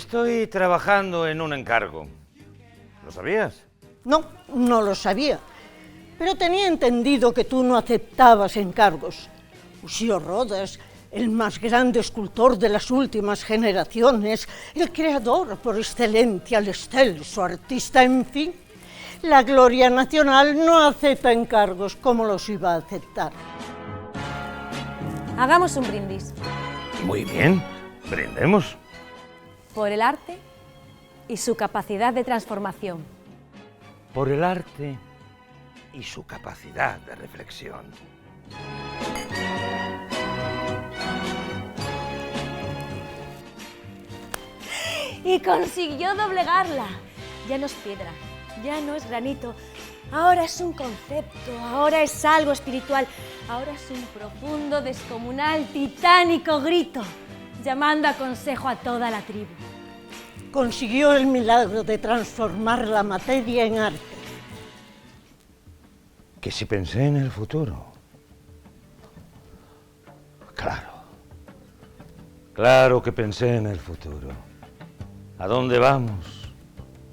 Estoy trabajando en un encargo. ¿Lo sabías? No, no lo sabía. Pero tenía entendido que tú no aceptabas encargos. Uxío Rodas, el más grande escultor de las últimas generaciones, el creador por excelencia, el excelso artista, en fin. La gloria nacional no acepta encargos como los iba a aceptar. Hagamos un brindis. Muy bien, brindemos. Por el arte y su capacidad de transformación. Por el arte y su capacidad de reflexión. Y consiguió doblegarla. Ya no es piedra, ya no es granito. Ahora es un concepto, ahora es algo espiritual. Ahora es un profundo, descomunal, titánico grito, llamando a consejo a toda la tribu. Consiguió el milagro de transformar la materia en arte. Que si pensé en el futuro. Claro que pensé en el futuro. ¿A dónde vamos?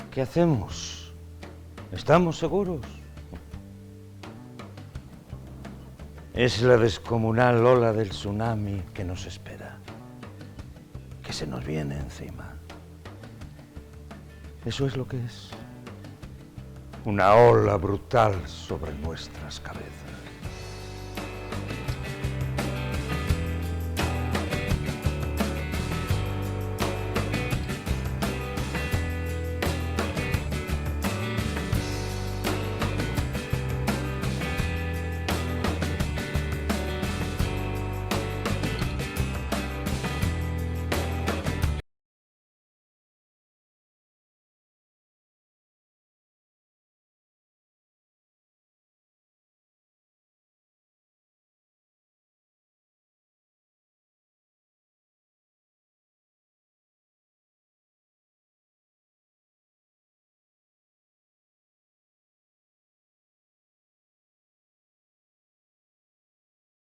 ¿Qué hacemos? ¿Estamos seguros? Es la descomunal ola del tsunami que nos espera, que se nos viene encima. Eso es lo que es. Una ola brutal sobre nuestras cabezas.